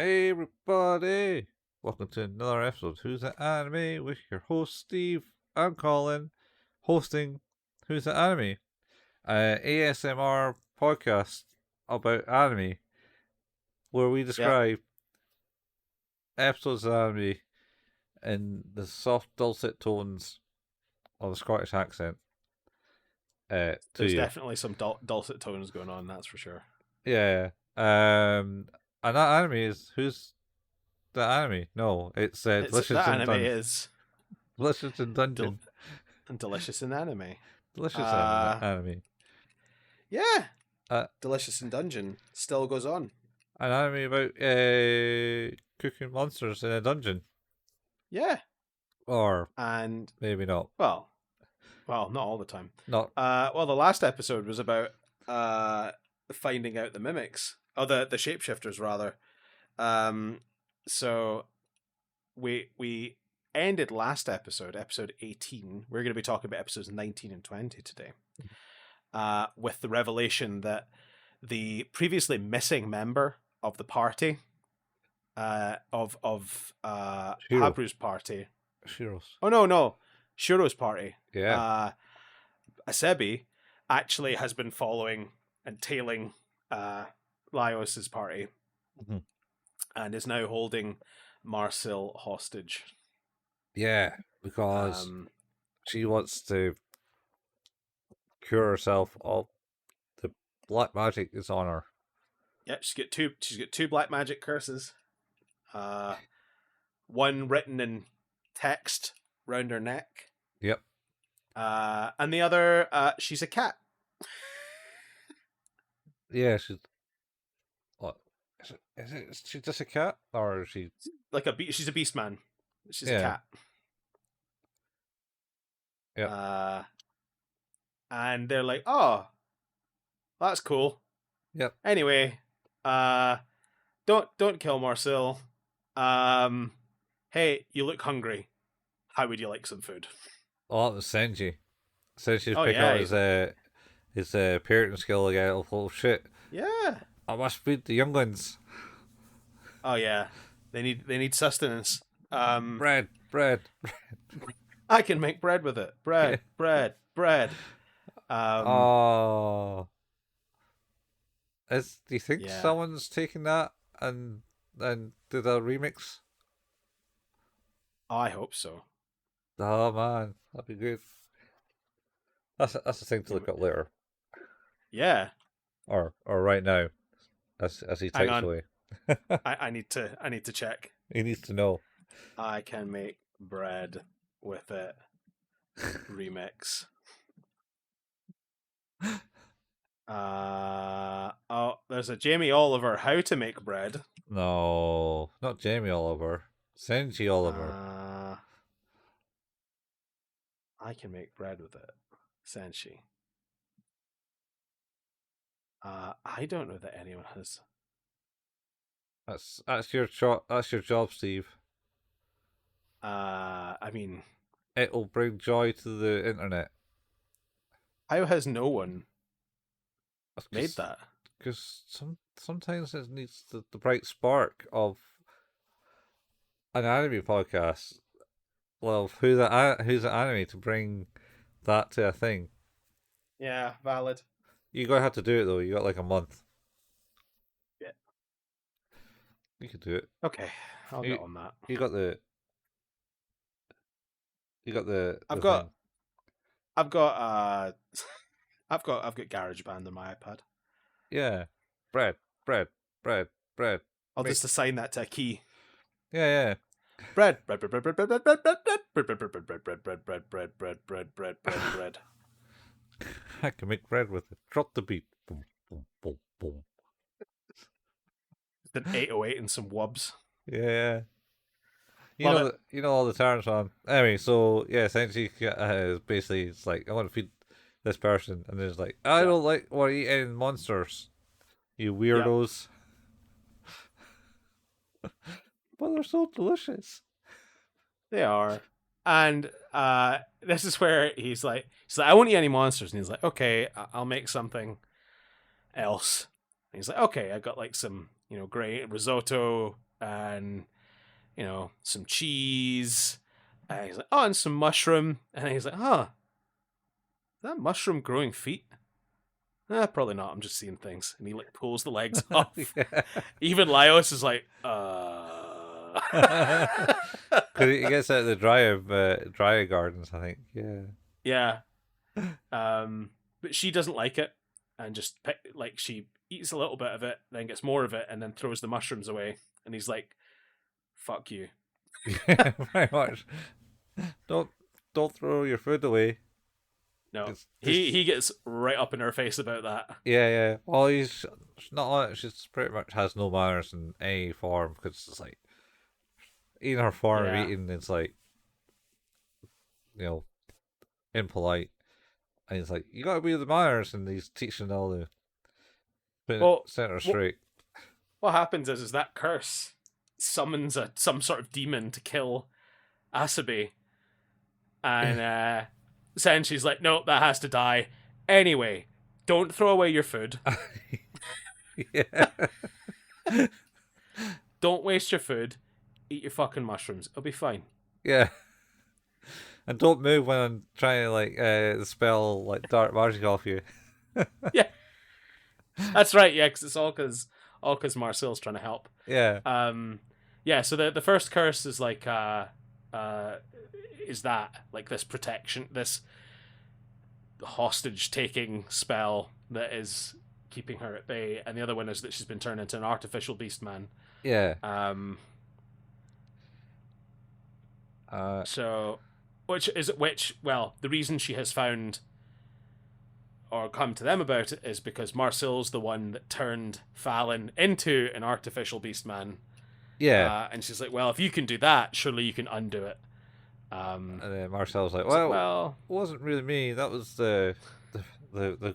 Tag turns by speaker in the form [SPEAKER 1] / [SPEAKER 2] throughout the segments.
[SPEAKER 1] Hey everybody! Welcome to another episode of Who's That Anime with your host Steve. I'm Colin, hosting Who's That Anime, ASMR podcast about anime, where we
[SPEAKER 2] Yep.
[SPEAKER 1] describe episodes of anime in the soft dulcet tones of a Scottish accent. To
[SPEAKER 2] There's
[SPEAKER 1] you,
[SPEAKER 2] definitely some dulcet tones going on, that's for sure.
[SPEAKER 1] yeah. And that anime is Who's the Anime? No, it's Delicious
[SPEAKER 2] That
[SPEAKER 1] in
[SPEAKER 2] anime
[SPEAKER 1] Dungeon.
[SPEAKER 2] is
[SPEAKER 1] Delicious in Dungeon.
[SPEAKER 2] delicious in anime.
[SPEAKER 1] Delicious
[SPEAKER 2] Uh,
[SPEAKER 1] anime.
[SPEAKER 2] yeah,
[SPEAKER 1] Uh,
[SPEAKER 2] delicious in dungeon still goes on.
[SPEAKER 1] an anime about cooking monsters in a dungeon,
[SPEAKER 2] Yeah,
[SPEAKER 1] or
[SPEAKER 2] and
[SPEAKER 1] maybe not.
[SPEAKER 2] well, not all the time.
[SPEAKER 1] Not
[SPEAKER 2] Well, the last episode was about finding out the mimics, or the shapeshifters rather. So we ended last episode 18. We're going to be talking about episodes 19 and 20 today. With the revelation that the previously missing member of the party, of
[SPEAKER 1] Shiro.
[SPEAKER 2] Habu's party.
[SPEAKER 1] Shiros.
[SPEAKER 2] Oh no, Shuro's party.
[SPEAKER 1] Yeah.
[SPEAKER 2] Asebi actually has been following and tailing Laios' party,
[SPEAKER 1] Mm-hmm.
[SPEAKER 2] and is now holding Marcille hostage.
[SPEAKER 1] Yeah, because she wants to cure herself of the black magic is on her.
[SPEAKER 2] Yep, she's got two black magic curses. One written in text round her neck.
[SPEAKER 1] Yep.
[SPEAKER 2] And the other, she's a cat.
[SPEAKER 1] Yeah, she's. What? Is she just a cat, or is she?
[SPEAKER 2] Like she's a beast man. She's
[SPEAKER 1] Yeah.
[SPEAKER 2] a cat.
[SPEAKER 1] Yep.
[SPEAKER 2] And they're like, oh, that's cool.
[SPEAKER 1] Yep.
[SPEAKER 2] Anyway, don't kill Marcille. Hey, you look hungry. How would you like some food?
[SPEAKER 1] Oh, that was Senji. Senji's
[SPEAKER 2] Oh,
[SPEAKER 1] picking
[SPEAKER 2] yeah,
[SPEAKER 1] up his parenting skill again. Oh shit!
[SPEAKER 2] Yeah.
[SPEAKER 1] I must feed the young ones.
[SPEAKER 2] Oh yeah. They need sustenance.
[SPEAKER 1] Bread.
[SPEAKER 2] I can make bread with it. Bread.
[SPEAKER 1] Do you think
[SPEAKER 2] Yeah.
[SPEAKER 1] someone's taking that and did a remix?
[SPEAKER 2] I hope so.
[SPEAKER 1] Oh man, that'd be good. That's a thing to look up later,
[SPEAKER 2] Yeah.
[SPEAKER 1] or right now, as he
[SPEAKER 2] Hang
[SPEAKER 1] types
[SPEAKER 2] on.
[SPEAKER 1] away.
[SPEAKER 2] I need to check.
[SPEAKER 1] He needs to know.
[SPEAKER 2] I can make bread with it. Remix. Oh, there's a Jamie Oliver How to Make Bread.
[SPEAKER 1] No, not Jamie Oliver. Senji Oliver.
[SPEAKER 2] I can make bread with it. Senshi. I don't know that anyone has.
[SPEAKER 1] That's your job. That's your job, Steve.
[SPEAKER 2] I mean,
[SPEAKER 1] It'll bring joy to the internet.
[SPEAKER 2] how has no one made that?
[SPEAKER 1] Because sometimes it needs the bright spark of an anime podcast. Well, who's the anime to bring that to a thing?
[SPEAKER 2] Yeah, valid.
[SPEAKER 1] You gotta have to do it though. You got like a month.
[SPEAKER 2] Yeah,
[SPEAKER 1] you could do it.
[SPEAKER 2] Okay, I'll get on that.
[SPEAKER 1] You got the.
[SPEAKER 2] I've got I've got GarageBand on my iPad.
[SPEAKER 1] Yeah, bread.
[SPEAKER 2] I'll just assign that to a key.
[SPEAKER 1] Yeah.
[SPEAKER 2] Bread.
[SPEAKER 1] I can make bread with it. Drop the beat. Boom, boom, boom, boom.
[SPEAKER 2] An 808 and some wubs.
[SPEAKER 1] Yeah. You know all the terms on. Anyway, so yeah, essentially, basically, it's like I want to feed this person, and there's like I don't want to eat any monsters, you weirdos. But they're so delicious.
[SPEAKER 2] They are. And this is where he's like, I won't eat any monsters. And he's like, okay, I'll make something else. And he's like, okay, I got like some, great risotto, and some cheese. And he's like, oh, and some mushroom. And he's like, huh, is that mushroom growing feet? Probably not. I'm just seeing things. And he like pulls the legs off.
[SPEAKER 1] Yeah.
[SPEAKER 2] Even Laios is like,
[SPEAKER 1] Because he gets out of the dryer gardens, I think. Yeah.
[SPEAKER 2] Yeah. But she doesn't like it, and just she eats a little bit of it, then gets more of it, and then throws the mushrooms away. And he's like, "Fuck you."
[SPEAKER 1] Yeah, very much. Don't throw your food away.
[SPEAKER 2] No, he gets right up in her face about that.
[SPEAKER 1] Yeah. Well, he's not. She's pretty much has no manners in any form because it's like, even her form of eating, it's like, impolite. And he's like, you gotta be the manners, and he's teaching all the center straight.
[SPEAKER 2] What happens is that curse summons some sort of demon to kill Asabi, and then she's like, no, that has to die. Anyway, don't throw away your food.
[SPEAKER 1] Yeah.
[SPEAKER 2] Don't waste your food. Eat your fucking mushrooms. It'll be fine.
[SPEAKER 1] Yeah. And don't move when I'm trying to spell like dark magic off you.
[SPEAKER 2] Yeah. That's right, yeah, because it's all because Marcille's trying to help.
[SPEAKER 1] Yeah.
[SPEAKER 2] Yeah, so the first curse is like is that like this protection, this hostage taking spell that is keeping her at bay, and the other one is that she's been turned into an artificial beast man.
[SPEAKER 1] Yeah.
[SPEAKER 2] So the reason she has found or come to them about it is because Marcille's the one that turned Fallon into an artificial beast man.
[SPEAKER 1] Yeah.
[SPEAKER 2] And she's like, well, if you can do that, surely you can undo it.
[SPEAKER 1] And then Marcel's like, well, it wasn't really me. That was the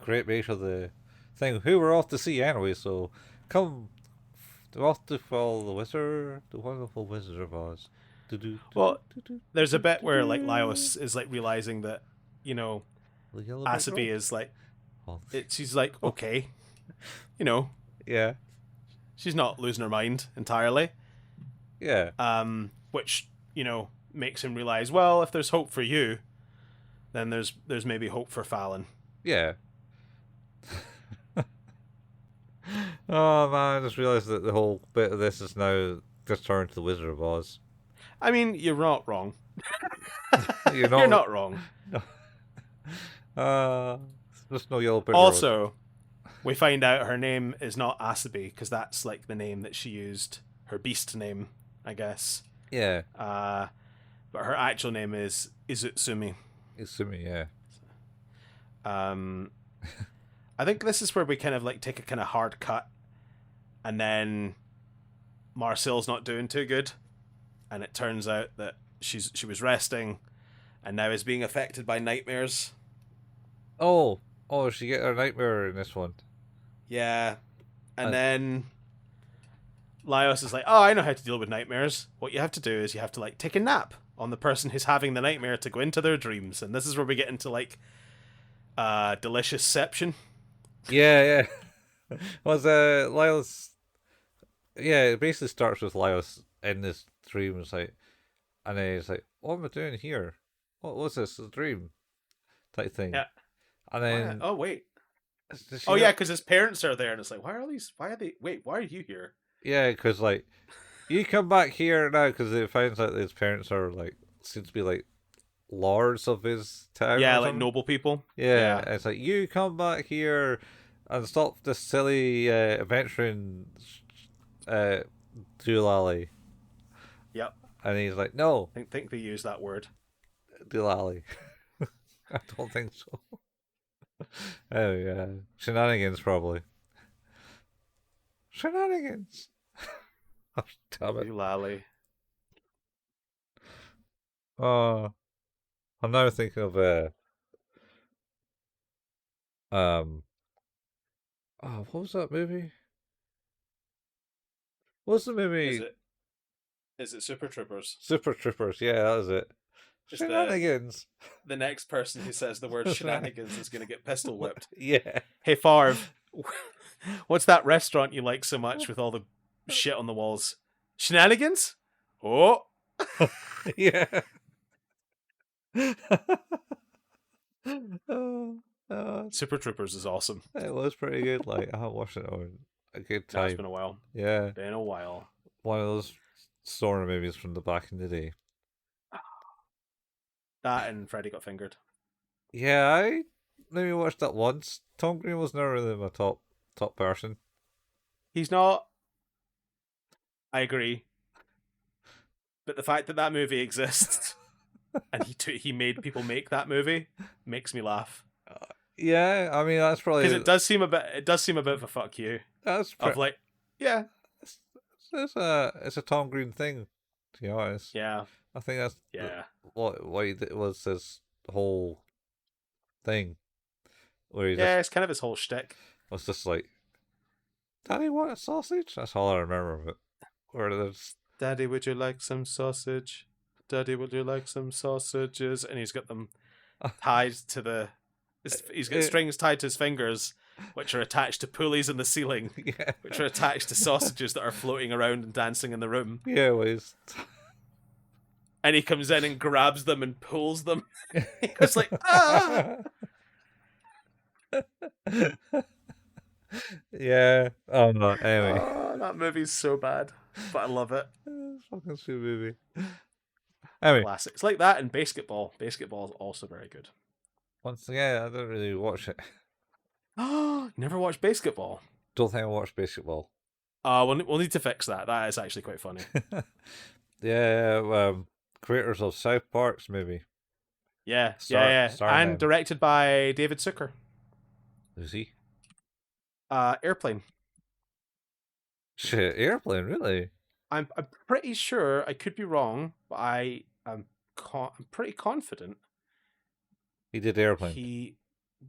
[SPEAKER 1] great mate of the thing who we're off to see anyway. So come, we're off to follow the wonderful Wizard of Oz.
[SPEAKER 2] Well, there's a bit where like Laios is like realizing that Asabi is like, she's like, okay,
[SPEAKER 1] yeah,
[SPEAKER 2] she's not losing her mind entirely.
[SPEAKER 1] Yeah.
[SPEAKER 2] Which makes him realize, well, if there's hope for you, then there's maybe hope for Fallon.
[SPEAKER 1] Yeah. Oh man, I just realized that the whole bit of this is now just turned to the Wizard of Oz.
[SPEAKER 2] I mean, you're not wrong.
[SPEAKER 1] You're
[SPEAKER 2] not wrong.
[SPEAKER 1] No. There's no yellow brick
[SPEAKER 2] Also,
[SPEAKER 1] road.
[SPEAKER 2] we find out her name is not Asabi, because that's like the name that she used, her beast name, I guess.
[SPEAKER 1] Yeah.
[SPEAKER 2] But her actual name is Izutsumi.
[SPEAKER 1] Izutsumi, yeah.
[SPEAKER 2] I think this is where we kind of like take a kind of hard cut, and then Marcille's not doing too good, and it turns out that she was resting, and now is being affected by nightmares.
[SPEAKER 1] Oh, she get her nightmare in this one.
[SPEAKER 2] Yeah, and then Laios is like, oh, I know how to deal with nightmares. What you have to do is you have to like take a nap on the person who's having the nightmare to go into their dreams, and this is where we get into like Delicious-ception.
[SPEAKER 1] Yeah. Was Laios? Yeah, it basically starts with Laios in this dream. It's like, and then it's like, what am I doing here? What was this? A dream type thing.
[SPEAKER 2] Yeah.
[SPEAKER 1] And then
[SPEAKER 2] oh wait. Oh yeah, because his parents are there, and it's like, why are they? Wait, why are you here?
[SPEAKER 1] Yeah, because like, you come back here now because it finds out that his parents are like seem to be like lords of his town.
[SPEAKER 2] Yeah, like noble people.
[SPEAKER 1] Yeah, it's like you come back here and stop this silly adventuring doolally.
[SPEAKER 2] Yep.
[SPEAKER 1] And he's like, no.
[SPEAKER 2] I think they use that word.
[SPEAKER 1] Doolally. I don't think so. Oh yeah, shenanigans probably. Shenanigans. Oh, damn it.
[SPEAKER 2] Doolally.
[SPEAKER 1] Oh, I'm now thinking of what was that movie? What's the movie?
[SPEAKER 2] Is it Super Troopers?
[SPEAKER 1] Super Troopers, yeah, that was it.
[SPEAKER 2] Just
[SPEAKER 1] shenanigans.
[SPEAKER 2] The next person who says the word shenanigans is going to get pistol whipped.
[SPEAKER 1] Yeah.
[SPEAKER 2] Hey, Favre, what's that restaurant you like so much with all the shit on the walls? Shenanigans? Oh,
[SPEAKER 1] Yeah. Oh, oh,
[SPEAKER 2] Super Troopers is awesome.
[SPEAKER 1] it was pretty good. Like I watched it on a good
[SPEAKER 2] No, it's
[SPEAKER 1] time.
[SPEAKER 2] been a while.
[SPEAKER 1] Yeah,
[SPEAKER 2] Been a while.
[SPEAKER 1] one of those story movies from the back in the day.
[SPEAKER 2] That and Freddy Got Fingered.
[SPEAKER 1] Yeah, I maybe watched that once. Tom Green was never really my top person.
[SPEAKER 2] He's not. I agree. But the fact that that movie exists and he made people make that movie makes me laugh.
[SPEAKER 1] Yeah, I mean that's probably
[SPEAKER 2] Because it does seem a bit of a fuck you.
[SPEAKER 1] that's
[SPEAKER 2] Of like, yeah,
[SPEAKER 1] it's a Tom Green thing. To be honest,
[SPEAKER 2] yeah,
[SPEAKER 1] I think that's
[SPEAKER 2] yeah.
[SPEAKER 1] what he did was his whole thing, where he
[SPEAKER 2] Yeah,
[SPEAKER 1] just
[SPEAKER 2] it's kind of his whole shtick.
[SPEAKER 1] was just like, "Daddy, want a sausage?" That's all I remember of it. Where there's
[SPEAKER 2] Daddy, would you like some sausage? Daddy, would you like some sausages? And he's got them tied to the. He's got strings tied to his fingers, which are attached to pulleys in the ceiling,
[SPEAKER 1] yeah,
[SPEAKER 2] which are attached to sausages that are floating around and dancing in the room.
[SPEAKER 1] yeah, well, he's
[SPEAKER 2] And he comes in and grabs them and pulls them. It's like, ah!
[SPEAKER 1] yeah. Oh no. Anyway,
[SPEAKER 2] Oh, that movie's so bad, but I love it.
[SPEAKER 1] fucking sweet movie. Anyway,
[SPEAKER 2] Classic. It's like that and Basketball. Basketball is also very good.
[SPEAKER 1] once again, I didn't really watch it.
[SPEAKER 2] Oh, never watched Basketball.
[SPEAKER 1] Don't think I watched Basketball.
[SPEAKER 2] We'll need to fix that. That is actually quite funny.
[SPEAKER 1] Yeah, creators of South Park's movie.
[SPEAKER 2] Yeah,
[SPEAKER 1] Star
[SPEAKER 2] and
[SPEAKER 1] Man.
[SPEAKER 2] directed by David Zucker.
[SPEAKER 1] Is he?
[SPEAKER 2] Airplane.
[SPEAKER 1] Shit, Airplane, really?
[SPEAKER 2] I'm pretty sure. I could be wrong, but I'm pretty confident
[SPEAKER 1] He did Airplane.
[SPEAKER 2] he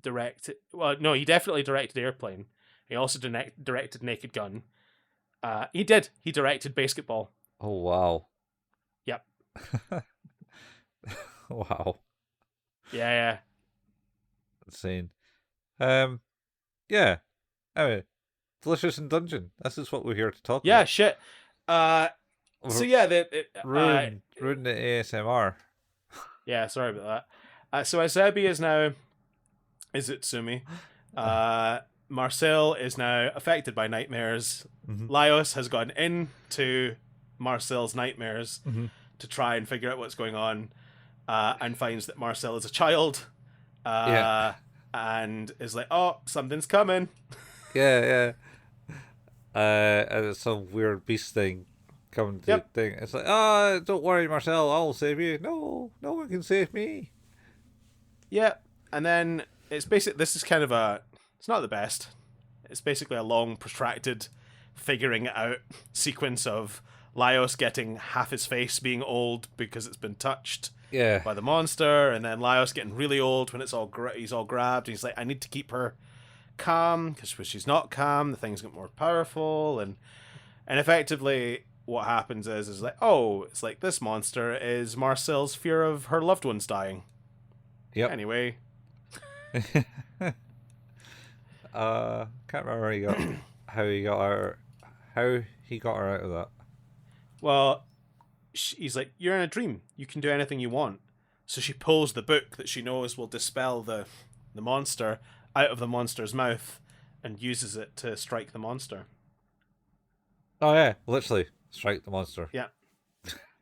[SPEAKER 2] directed. Well, no, he definitely directed Airplane. He also directed Naked Gun. He did. He directed Basketball.
[SPEAKER 1] Oh wow.
[SPEAKER 2] Yep.
[SPEAKER 1] Wow.
[SPEAKER 2] Yeah.
[SPEAKER 1] Insane. Yeah. Anyway, Delicious in Dungeon. This is what we're here to talk
[SPEAKER 2] Yeah,
[SPEAKER 1] about.
[SPEAKER 2] shit. So yeah,
[SPEAKER 1] Ruin the ASMR.
[SPEAKER 2] yeah, sorry about that. So Azebi is now Izutsumi. Marcille is now affected by nightmares.
[SPEAKER 1] Mhm.
[SPEAKER 2] Laios has gone into Marcille's nightmares
[SPEAKER 1] Mm-hmm.
[SPEAKER 2] to try and figure out what's going on, and finds that Marcille is a child.
[SPEAKER 1] Yeah.
[SPEAKER 2] And is like, oh, something's coming.
[SPEAKER 1] Yeah. And it's some weird beast thing coming to
[SPEAKER 2] Yep.
[SPEAKER 1] thing. It's like, oh, don't worry, Marcel, I'll save you. No one can save me.
[SPEAKER 2] Yeah, and then it's basically this is kind of it's not the best. It's basically a long, protracted figuring it out sequence of Laios getting half his face being old because it's been touched
[SPEAKER 1] Yeah.
[SPEAKER 2] by the monster, and then Laios getting really old when it's he's all grabbed. And he's like, I need to keep her calm because when she's not calm, the things get more powerful, and effectively what happens is like, oh, it's like this monster is Marcille's fear of her loved ones dying.
[SPEAKER 1] Yep.
[SPEAKER 2] Anyway,
[SPEAKER 1] Can't remember how he got her out of that.
[SPEAKER 2] well, he's like, you're in a dream. You can do anything you want. So she pulls the book that she knows will dispel the monster out of the monster's mouth and uses it to strike the monster.
[SPEAKER 1] Oh yeah, literally strike the monster.
[SPEAKER 2] Yeah.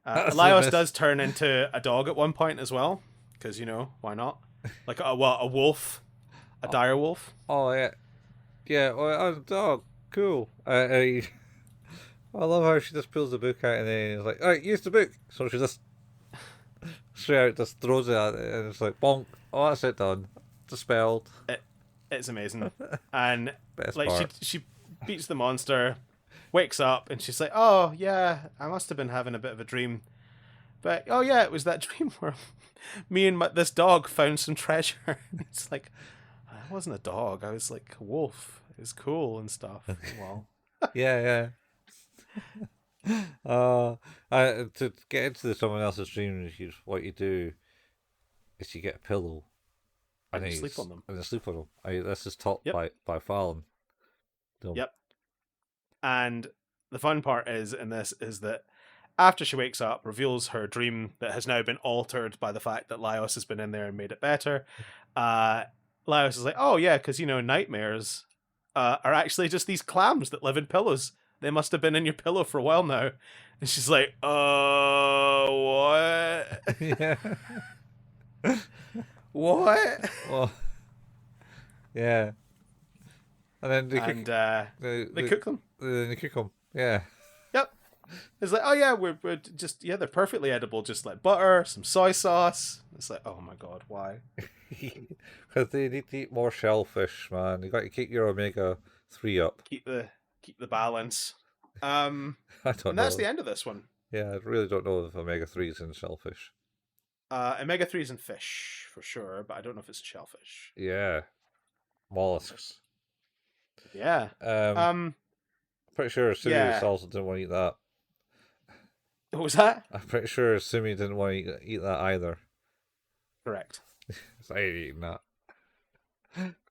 [SPEAKER 1] That's the
[SPEAKER 2] Laios
[SPEAKER 1] best.
[SPEAKER 2] does turn into a dog at one point as well, because why not? Like a wolf, a dire wolf.
[SPEAKER 1] Oh yeah, yeah. Well, a dog, cool. I love how she just pulls the book out and then it's like, all right, use the book. So she just straight out just throws it at it and it's like, bonk. Oh, that's it done. Dispelled.
[SPEAKER 2] It's amazing, and
[SPEAKER 1] Best
[SPEAKER 2] like
[SPEAKER 1] part.
[SPEAKER 2] she beats the monster, wakes up, and she's like, oh yeah, I must have been having a bit of a dream, but oh yeah, it was that dream where me and this dog found some treasure. It's like, I wasn't a dog, I was like a wolf. It was cool and stuff. Well,
[SPEAKER 1] Yeah. To get into someone else's dream, what you do is you get a pillow
[SPEAKER 2] and you sleep on them.
[SPEAKER 1] And you sleep on them. This is taught
[SPEAKER 2] Yep.
[SPEAKER 1] by Fallon.
[SPEAKER 2] Yep. And the fun part is in this is that after she wakes up, reveals her dream that has now been altered by the fact that Laios has been in there and made it better. Laios is like, oh yeah, because nightmares are actually just these clams that live in pillows. They must have been in your pillow for a while now. And she's like, what?
[SPEAKER 1] Yeah.
[SPEAKER 2] What?
[SPEAKER 1] Well, yeah. And then they
[SPEAKER 2] And they cook them.
[SPEAKER 1] They cook them. Yeah.
[SPEAKER 2] Yep. It's like, oh yeah, we're just, yeah, they're perfectly edible, just like butter, some soy sauce. It's like, oh my god, why?
[SPEAKER 1] Because they need to eat more shellfish, man. You got to keep your omega-3 up.
[SPEAKER 2] Keep the balance.
[SPEAKER 1] I don't know.
[SPEAKER 2] And that's the end of this one.
[SPEAKER 1] Yeah, I really don't know if omega-3 is in shellfish.
[SPEAKER 2] Omega-3 is in fish for sure, but I don't know if it's shellfish.
[SPEAKER 1] Yeah, mollusks.
[SPEAKER 2] Yeah.
[SPEAKER 1] Pretty sure Sumi also didn't want to eat that.
[SPEAKER 2] What was that?
[SPEAKER 1] I'm pretty sure Sumi didn't want to eat that either.
[SPEAKER 2] Correct.
[SPEAKER 1] So I ain't eating that.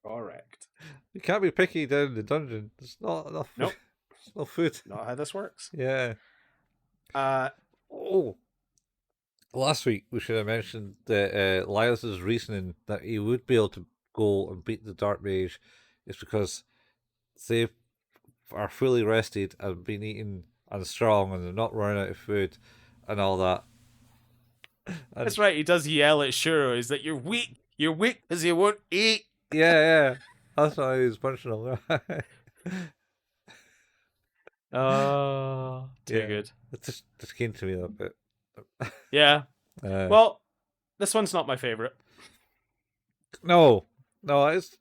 [SPEAKER 2] Correct.
[SPEAKER 1] You can't be picky down in the dungeon. There's not enough.
[SPEAKER 2] Nope.
[SPEAKER 1] There's no food.
[SPEAKER 2] Not how this works.
[SPEAKER 1] Yeah. Last week we should have mentioned that Laios' reasoning that he would be able to go and beat the Dark Mage is because they are fully rested and been eating and strong and they're not running out of food and all that. And
[SPEAKER 2] that's right. He does yell at Shuro. He's like, "You're weak. You're weak because you won't eat."
[SPEAKER 1] Yeah. That's why he was punching him.
[SPEAKER 2] Oh, too good.
[SPEAKER 1] It just came to me a bit.
[SPEAKER 2] Yeah. Well, this one's not my favorite.
[SPEAKER 1] No, it's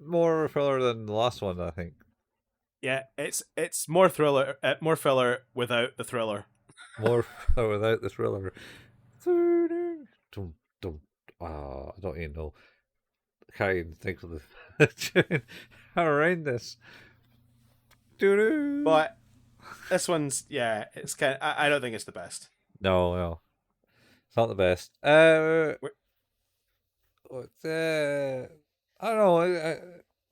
[SPEAKER 1] more filler than the last one, I think.
[SPEAKER 2] Yeah, it's more thriller, more filler without the thriller.
[SPEAKER 1] More filler without the thriller. I don't even know. I can't even think of the tune around this.
[SPEAKER 2] But this one's, yeah, it's kind of, I don't think it's the best.
[SPEAKER 1] No, it's not the best. I don't know.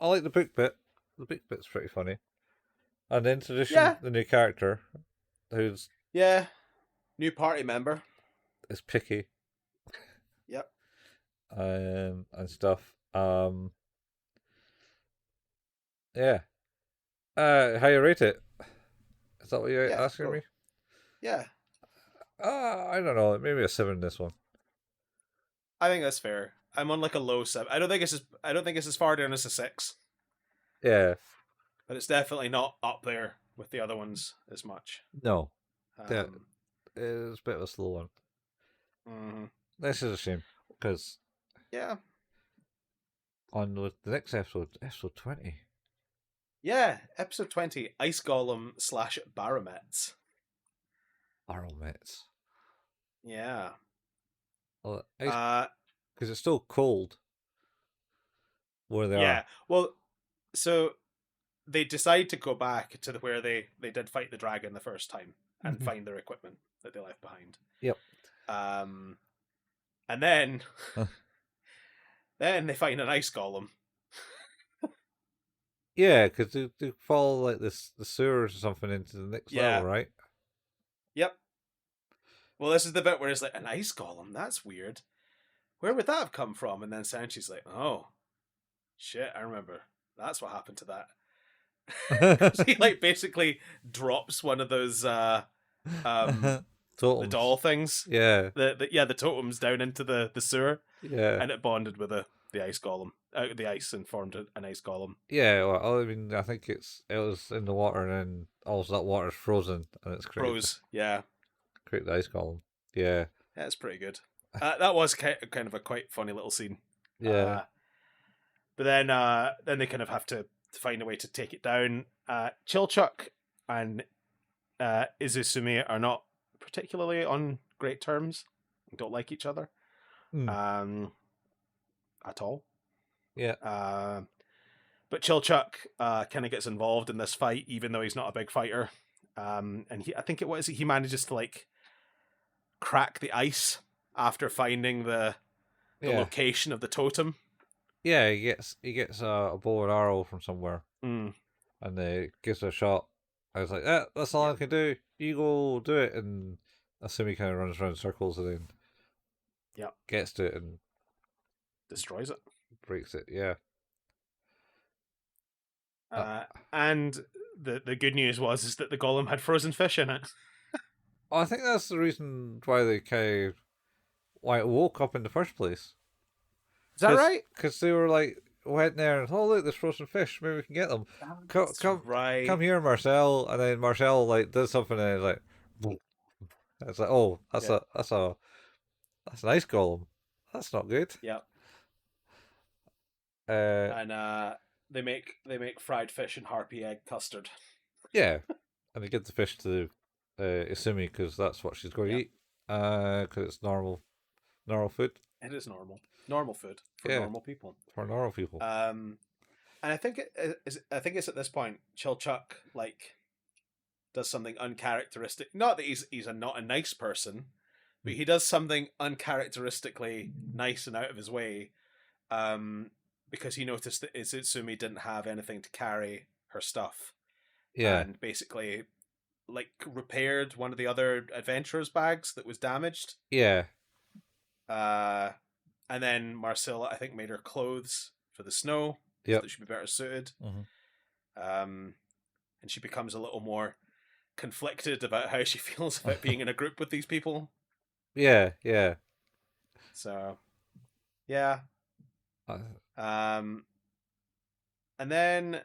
[SPEAKER 1] I like the book bit. The book bit's pretty funny. And the introduction, the new character, who's
[SPEAKER 2] new party member,
[SPEAKER 1] is picky.
[SPEAKER 2] Yep.
[SPEAKER 1] And stuff. Yeah. How you rate it? Is that what you're asking me?
[SPEAKER 2] Yeah.
[SPEAKER 1] I don't know. Maybe a 7 this one.
[SPEAKER 2] I think that's fair. I'm on like a low 7. I don't think it's as far down as a 6.
[SPEAKER 1] Yeah.
[SPEAKER 2] But it's definitely not up there with the other ones as much.
[SPEAKER 1] No. Yeah. It's a bit of a slow one.
[SPEAKER 2] Mm-hmm.
[SPEAKER 1] This is a shame because on with the next episode 20.
[SPEAKER 2] Yeah, episode 20, Ice Golem / Barometz.
[SPEAKER 1] Barometz.
[SPEAKER 2] Yeah.
[SPEAKER 1] Well, because it's still cold where they are.
[SPEAKER 2] Yeah. Well, so they decide to go back to where they did fight the dragon the first time and find their equipment that they left behind.
[SPEAKER 1] Yep.
[SPEAKER 2] And then then they find an ice golem.
[SPEAKER 1] Yeah, because they fall like the sewers or something into the next level, right?
[SPEAKER 2] Yep. Well, this is the bit where it's like, an ice golem? That's weird. Where would that have come from? And then Sanchi's like, oh, shit, I remember. That's what happened to that. He like basically drops one of those the doll things.
[SPEAKER 1] Yeah.
[SPEAKER 2] The totems down into the sewer.
[SPEAKER 1] Yeah.
[SPEAKER 2] And it bonded with the ice golem. The ice and formed an ice golem.
[SPEAKER 1] Yeah, well, I mean, I think it was in the water and then also that water's frozen and it's created.
[SPEAKER 2] Froze, yeah.
[SPEAKER 1] Create the ice golem. Yeah.
[SPEAKER 2] That's pretty good. That was kind of a quite funny little scene.
[SPEAKER 1] Yeah.
[SPEAKER 2] But then they kind of have to find a way to take it down. Chilchuck and Izutsumi are not particularly on great terms. Don't like each other. At all.
[SPEAKER 1] Yeah.
[SPEAKER 2] But Chilchuck kind of gets involved in this fight, even though he's not a big fighter. And he manages to like crack the ice after finding the location of the totem.
[SPEAKER 1] Yeah, he gets a bow and arrow from somewhere, and gives it a shot, I was like, that's all I can do. You go do it. And Asumi kind of runs around in circles and then
[SPEAKER 2] Yep.
[SPEAKER 1] gets to it and
[SPEAKER 2] Destroys it.
[SPEAKER 1] breaks it. Yeah.
[SPEAKER 2] And the good news is that the golem had frozen fish in it.
[SPEAKER 1] I think that's the reason why why it woke up in the first place.
[SPEAKER 2] Is that right?
[SPEAKER 1] Because they were like, went there and, oh, look, there's frozen fish. Maybe we can get them.
[SPEAKER 2] Right.
[SPEAKER 1] Come here, Marcille. And then Marcille like does something and it's like, boom. It's like, oh, that's a nice golem. That's not good.
[SPEAKER 2] Yep.
[SPEAKER 1] And
[SPEAKER 2] they make fried fish and harpy egg custard.
[SPEAKER 1] Yeah, and they give the fish to Isumi because that's what she's going to eat. Because it's normal food.
[SPEAKER 2] It is normal food for normal people.
[SPEAKER 1] For normal people.
[SPEAKER 2] And I think it's at this point Chilchuck like does something uncharacteristic. Not that he's not a nice person, but he does something uncharacteristically nice and out of his way. Because he noticed that Izutsumi didn't have anything to carry her stuff.
[SPEAKER 1] Yeah.
[SPEAKER 2] And basically, like, repaired one of the other adventurers' bags that was damaged.
[SPEAKER 1] Yeah.
[SPEAKER 2] And then Marcille, I think, made her clothes for the snow.
[SPEAKER 1] Yep.
[SPEAKER 2] So that she'd be better suited.
[SPEAKER 1] Mm-hmm.
[SPEAKER 2] And she becomes a little more conflicted about how she feels about being in a group with these people.
[SPEAKER 1] Yeah, yeah.
[SPEAKER 2] So, yeah. And then I'm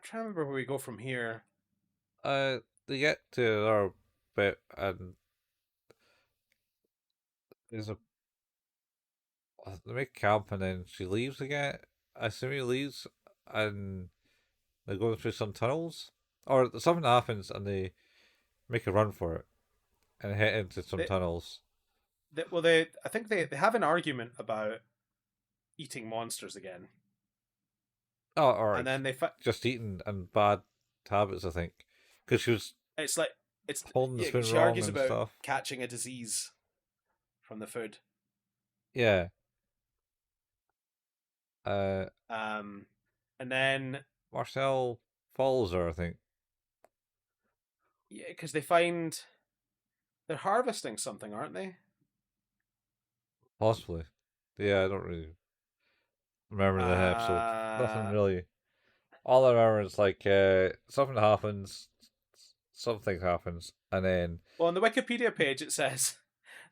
[SPEAKER 2] trying to remember where we go from here.
[SPEAKER 1] They get to another bit, and there's they make camp, and then she leaves again. I assume he leaves, and they go through some tunnels, or something happens, and they make a run for it, and head into some tunnels.
[SPEAKER 2] I think they have an argument about eating monsters again.
[SPEAKER 1] Oh, or
[SPEAKER 2] and then they
[SPEAKER 1] just eating and bad habits, I think, because she was.
[SPEAKER 2] It's like
[SPEAKER 1] holding the spoon
[SPEAKER 2] she
[SPEAKER 1] wrong
[SPEAKER 2] argues
[SPEAKER 1] and
[SPEAKER 2] about
[SPEAKER 1] stuff.
[SPEAKER 2] Catching a disease from the food.
[SPEAKER 1] Yeah.
[SPEAKER 2] And then
[SPEAKER 1] Marcille follows her, I think.
[SPEAKER 2] Yeah, because they're harvesting something, aren't they?
[SPEAKER 1] Possibly. Yeah, I don't really remember the episode. Nothing really. All I remember is like something happens, and then.
[SPEAKER 2] Well, on the Wikipedia page it says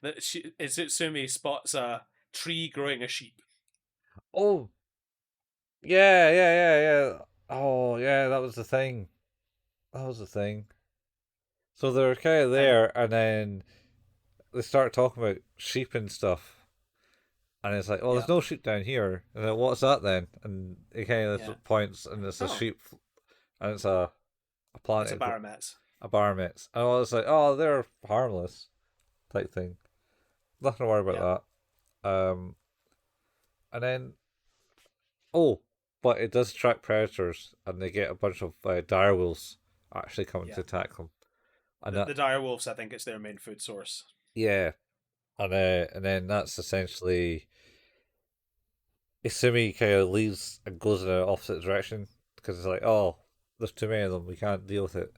[SPEAKER 2] that Izutsumi spots a tree growing a sheep.
[SPEAKER 1] Oh. Yeah. Oh, yeah, that was the thing. So they're kind of there, and then they start talking about sheep and stuff. And it's like, oh, there's no sheep down here. And then, what's that then? And it kind of points, and it's a sheep, and it's a planet.
[SPEAKER 2] It's a Barometz.
[SPEAKER 1] A Barometz. And I was like, oh, they're harmless, type thing. Nothing to worry about that. And then, but it does attract predators, and they get a bunch of direwolves actually coming to attack them. And
[SPEAKER 2] the direwolves, I think, it's their main food source.
[SPEAKER 1] Yeah. And then that's essentially Isumi kind of leaves and goes in the opposite direction because it's like, oh, there's too many of them, we can't deal with it.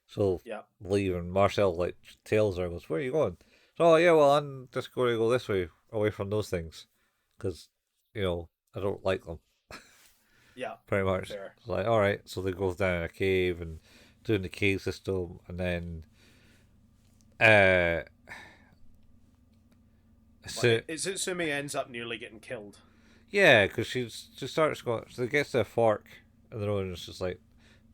[SPEAKER 1] So leave, and Marcille like tails her and goes, where are you going? So, oh yeah, well, I'm just going to go this way, away from those things, because I don't like them.
[SPEAKER 2] Yeah,
[SPEAKER 1] pretty much.
[SPEAKER 2] Fair.
[SPEAKER 1] It's like, all right, so they go down in a cave and doing the cave system, and then
[SPEAKER 2] Izutsumi ends up nearly getting killed.
[SPEAKER 1] Yeah, because she starts going. So it gets to a fork in the road, and it's just like,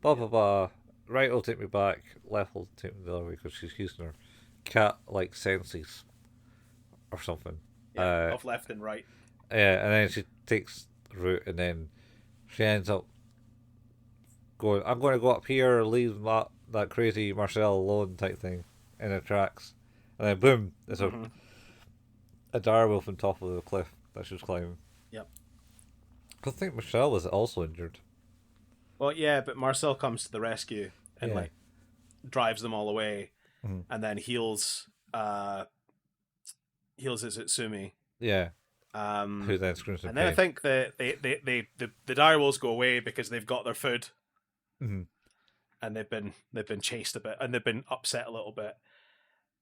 [SPEAKER 1] blah blah blah. Right will take me back. Left will take me the other way because she's using her cat-like senses or something.
[SPEAKER 2] Yeah, of left and right.
[SPEAKER 1] Yeah, and then she takes the route, and then she ends up going. I'm going to go up here, leave that crazy Marcille alone type thing in the tracks, and then boom, there's a direwolf on top of the cliff that she was climbing.
[SPEAKER 2] Yep.
[SPEAKER 1] I think Marcille was also injured.
[SPEAKER 2] Well, yeah, but Marcille comes to the rescue and like drives them all away, and then heals Izutsumi.
[SPEAKER 1] Yeah. Who then screams in
[SPEAKER 2] and then
[SPEAKER 1] pain.
[SPEAKER 2] I think the direwolves go away because they've got their food.
[SPEAKER 1] Mm-hmm.
[SPEAKER 2] and they've been chased a bit, and they've been upset a little bit.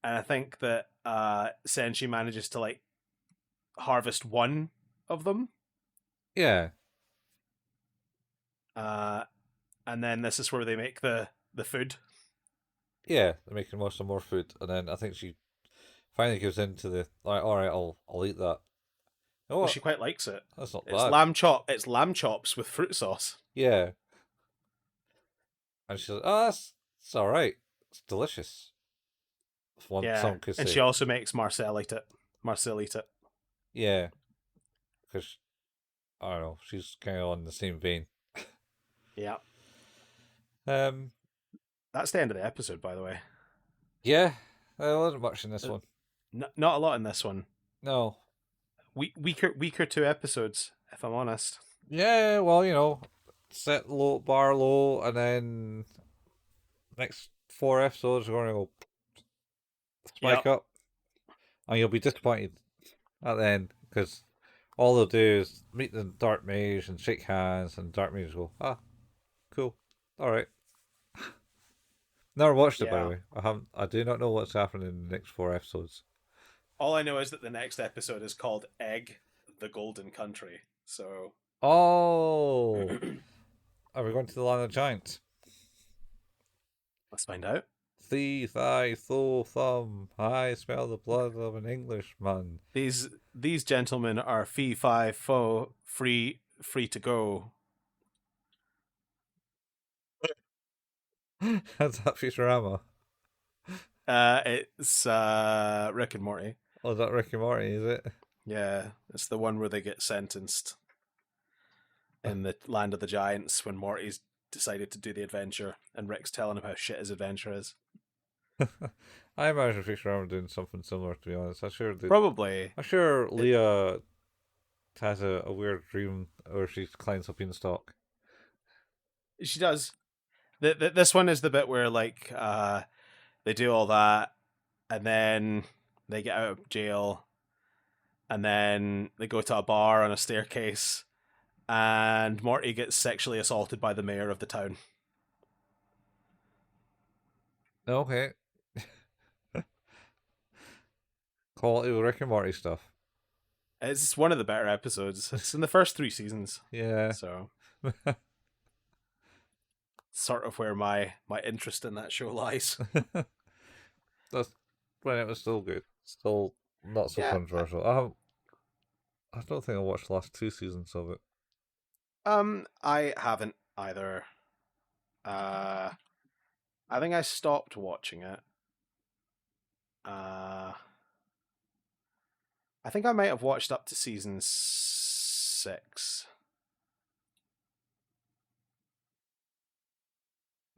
[SPEAKER 2] And I think that Senshi manages to like harvest one of them.
[SPEAKER 1] Yeah.
[SPEAKER 2] And then this is where they make the food.
[SPEAKER 1] Yeah, they're making more food, and then I think she finally gives in to the like. All right, I'll eat that. Oh,
[SPEAKER 2] Well, she quite likes it.
[SPEAKER 1] that's not
[SPEAKER 2] It's
[SPEAKER 1] bad.
[SPEAKER 2] It's lamb chops with fruit sauce.
[SPEAKER 1] Yeah, and she says, "Oh, it's all right. It's delicious." Some could say.
[SPEAKER 2] And she also makes Marcille eat it. Marcille eat it.
[SPEAKER 1] Yeah, because I don't know, she's kind of on the same vein.
[SPEAKER 2] Yeah.
[SPEAKER 1] That's
[SPEAKER 2] the end of the episode, by the way.
[SPEAKER 1] Yeah, there wasn't much in this one.
[SPEAKER 2] Not a lot in this one.
[SPEAKER 1] No.
[SPEAKER 2] Weaker 2 episodes, if I'm honest.
[SPEAKER 1] Yeah, well, set bar low, and then next 4 episodes are going to go spike up, and you'll be disappointed at the end, because all they'll do is meet the Dark Mage and shake hands, and Dark Mage will go, cool, all right. Never watched it, by the way. I do not know what's happening in the next 4 episodes.
[SPEAKER 2] All I know is that the next episode is called Egg, the Golden Country. So.
[SPEAKER 1] Oh, are we going to the land of giants?
[SPEAKER 2] Let's find out.
[SPEAKER 1] Thee, thigh, tho, thumb. I smell the blood of an Englishman.
[SPEAKER 2] These gentlemen are fee, fi, fo, free to go.
[SPEAKER 1] That's that Futurama.
[SPEAKER 2] It's Rick and Morty.
[SPEAKER 1] Oh, is that Rick and Morty, is it?
[SPEAKER 2] Yeah, it's the one where they get sentenced in the land of the giants when Morty's decided to do the adventure and Rick's telling him how shit his adventure is.
[SPEAKER 1] I imagine Futurama doing something similar, to be honest.
[SPEAKER 2] Probably.
[SPEAKER 1] I'm sure Leah has a weird dream where she climbs a beanstalk.
[SPEAKER 2] She does. This one is the bit where like they do all that and then they get out of jail and then they go to a bar on a staircase and Morty gets sexually assaulted by the mayor of the town.
[SPEAKER 1] Okay. Quality of Rick and Morty stuff.
[SPEAKER 2] It's one of the better episodes. It's in the first 3 seasons.
[SPEAKER 1] Yeah.
[SPEAKER 2] So sort of where my interest in that show lies.
[SPEAKER 1] That's when it was still good. Still not so controversial. I don't think I watched the last 2 seasons of it.
[SPEAKER 2] I haven't either. I think I stopped watching it. I think I might have watched up to season 6.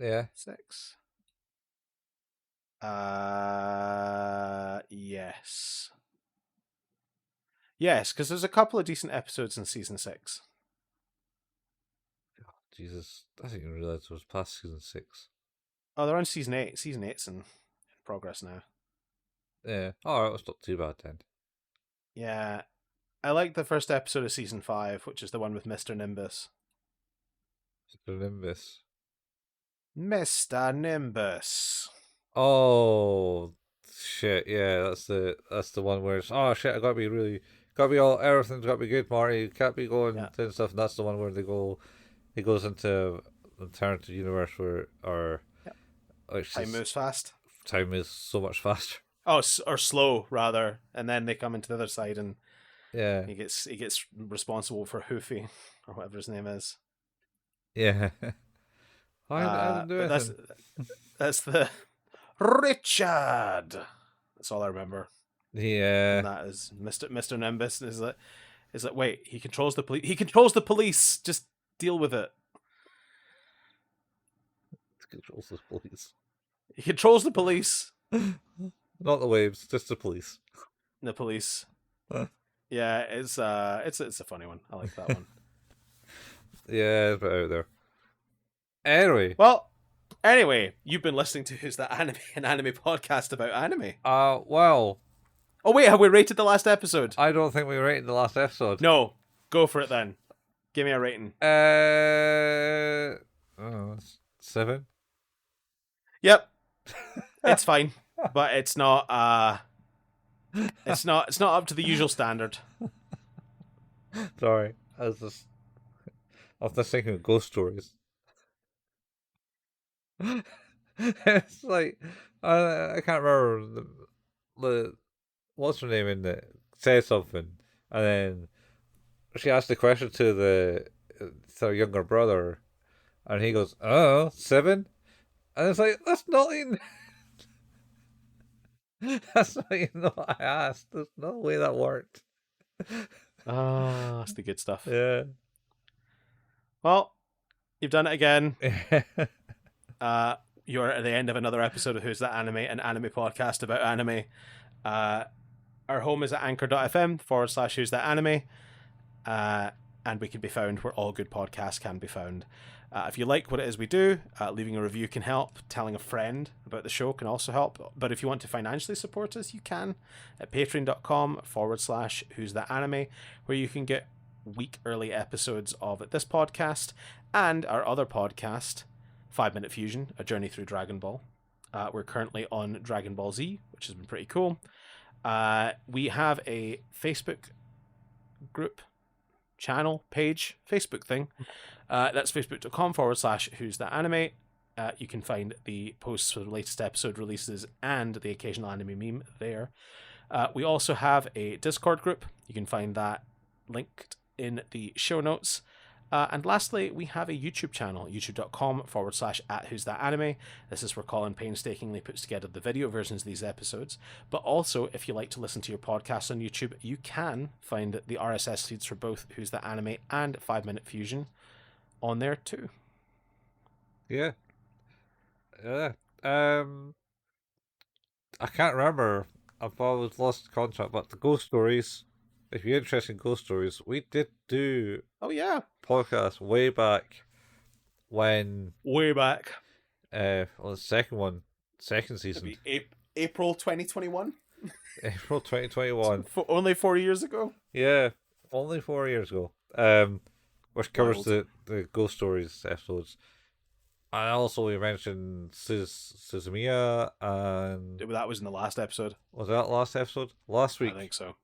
[SPEAKER 1] Yeah.
[SPEAKER 2] 6. Yes. Yes, because there's a couple of decent episodes in season 6.
[SPEAKER 1] Oh, Jesus, I didn't even realize it was past season 6.
[SPEAKER 2] Oh, they're on season 8. Season 8's in progress now.
[SPEAKER 1] Yeah. Alright, it's not too bad then.
[SPEAKER 2] Yeah. I like the first episode of season 5, which is the one with Mr. Nimbus.
[SPEAKER 1] Mr. Nimbus.
[SPEAKER 2] Mr. Nimbus.
[SPEAKER 1] Oh shit! Yeah, that's the one where it's shit. I gotta be everything's gotta be good, Marty. You can't be going doing stuff. And that's the one where he goes into the alternative universe where
[SPEAKER 2] time moves fast.
[SPEAKER 1] Time is so much faster.
[SPEAKER 2] Oh, or slow rather, and then they come into the other side, and
[SPEAKER 1] yeah,
[SPEAKER 2] he gets responsible for Hoofy or whatever his name is.
[SPEAKER 1] Yeah, I didn't do anything.
[SPEAKER 2] That's the Richard. That's all I remember.
[SPEAKER 1] Yeah,
[SPEAKER 2] and that is Mr. Nimbus. Is like wait, he controls the police. He controls the police. Just deal with it.
[SPEAKER 1] He controls the police.
[SPEAKER 2] He controls the police.
[SPEAKER 1] Not the waves, just the police.
[SPEAKER 2] The police. Yeah, it's a funny one. I like that one.
[SPEAKER 1] Yeah, it's a bit out there.
[SPEAKER 2] Anyway, you've been listening to Who's That Anime, an anime podcast about anime.
[SPEAKER 1] Well.
[SPEAKER 2] Oh wait, have we rated the last episode?
[SPEAKER 1] I don't think we rated the last episode.
[SPEAKER 2] No, go for it then. Give me a rating.
[SPEAKER 1] 7.
[SPEAKER 2] Yep, it's fine, but it's not. It's not up to the usual standard.
[SPEAKER 1] Sorry, I was just thinking of ghost stories. It's like I can't remember the what's her name in it said something, and then she asked the question to her younger brother, and he goes, "Oh, 7?" And it's like that's not even that's not even what I asked. There's no way that worked.
[SPEAKER 2] Ah, that's the good stuff.
[SPEAKER 1] Yeah.
[SPEAKER 2] Well, you've done it again.
[SPEAKER 1] Yeah.
[SPEAKER 2] You're at the end of another episode of Who's That Anime, an anime podcast about anime. Our home is at anchor.fm/Who's That Anime. And we can be found where all good podcasts can be found. If you like what it is we do, leaving a review can help. Telling a friend about the show can also help. But if you want to financially support us, you can at patreon.com/Who's That Anime, where you can get week early episodes of this podcast and our other podcast, 5 Minute Fusion, A Journey Through Dragon Ball. We're currently on Dragon Ball Z, which has been pretty cool. We have a Facebook group, channel, page, Facebook thing. That's facebook.com/Who's That Anime. You can find the posts for the latest episode releases and the occasional anime meme there. We also have a Discord group. You can find that linked in the show notes. And lastly, we have a YouTube channel, youtube.com/Who's That Anime. This is where Colin painstakingly puts together the video versions of these episodes. But also, if you like to listen to your podcast on YouTube, you can find the RSS feeds for both Who's That Anime and 5 Minute Fusion on there too.
[SPEAKER 1] Yeah. I can't remember. I've always lost contact, but the ghost stories. If you're interested in ghost stories, we did do
[SPEAKER 2] Oh yeah,
[SPEAKER 1] podcast way back when
[SPEAKER 2] way back.
[SPEAKER 1] well, the second season,
[SPEAKER 2] April 2021.
[SPEAKER 1] April 2021.
[SPEAKER 2] Only 4 years ago.
[SPEAKER 1] Yeah, only 4 years ago. Which covers the ghost stories episodes. And also we mentioned Suzumiya, and
[SPEAKER 2] That was in the last episode.
[SPEAKER 1] was that last episode? Last week.
[SPEAKER 2] I think so.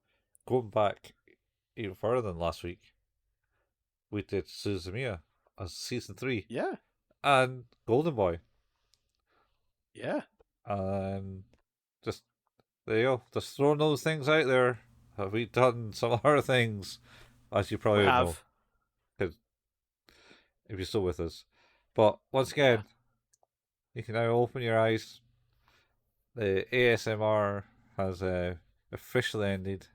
[SPEAKER 1] Going back even further than last week, we did Suzumiya as season 3.
[SPEAKER 2] Yeah.
[SPEAKER 1] And Golden Boy.
[SPEAKER 2] Yeah.
[SPEAKER 1] And just there you go. Just throwing those things out there. Have we done some other things? As you probably know. Because if you're still with us. But once again, you can now open your eyes. The ASMR has officially ended.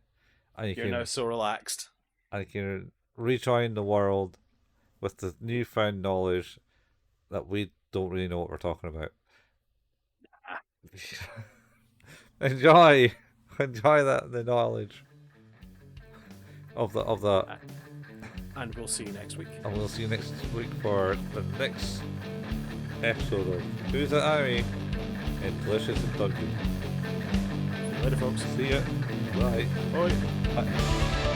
[SPEAKER 1] And
[SPEAKER 2] You're now so relaxed.
[SPEAKER 1] And you can rejoin the world with the newfound knowledge that we don't really know what we're talking about. enjoy the knowledge of that.
[SPEAKER 2] And we'll see you next week.
[SPEAKER 1] And we'll see you next week for the next episode of Who's That Anime in Delicious and Dungeon.
[SPEAKER 2] Later, folks.
[SPEAKER 1] See ya. Bye.
[SPEAKER 2] Bye.
[SPEAKER 1] Bye.